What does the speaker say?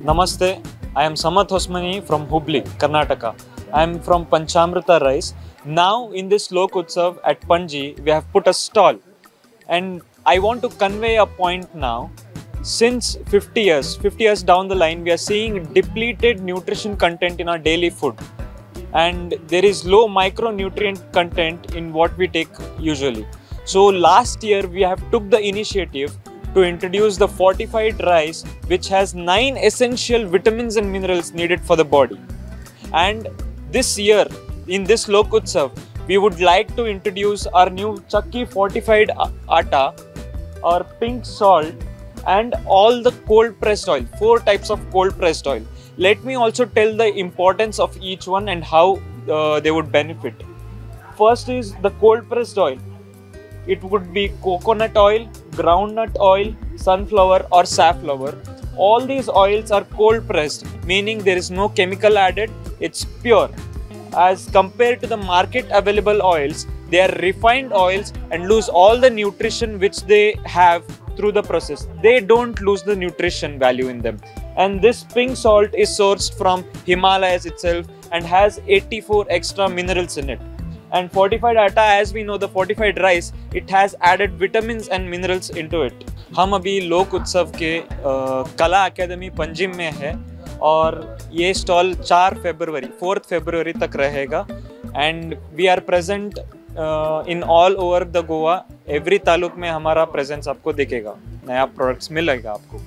Namaste, I am Samat Hosmani from Hubli, Karnataka. I am from Panchamrita Rice. Now in this Lok Utsav at Panji, we have put a stall. And I want to convey a point now. Since 50 years down the line, we are seeing depleted nutrition content in our daily food. And there is low micronutrient content in what we take usually. So last year, we have took the initiative to introduce the fortified rice, which has 9 essential vitamins and minerals needed for the body. And this year, in this Lok Utsav, we would like to introduce our new Chakki fortified atta, or pink salt, and all the cold pressed oil, 4 types of cold pressed oil. Let me also tell the importance of each one and how they would benefit. First is the cold pressed oil. It would be coconut oil, groundnut oil, sunflower or safflower. All these oils are cold pressed, meaning there is no chemical added, it's pure. As compared to the market available oils, they are refined oils and lose all the nutrition which they have through the process. They don't lose the nutrition value in them. And this pink salt is sourced from Himalayas itself and has 84 extra minerals in it. And fortified atta, as we know, the fortified rice, it has added vitamins and minerals into it. हम अभी लोक उत्सव के कला academy Panjim में है और ये स्टॉल 4th फरवरी तक रहेगा. And we are present in all over the Goa. Every taluk में हमारा प्रेजेंस आपको दिखेगा. नया प्रोडक्ट्स मिलेगा आपको.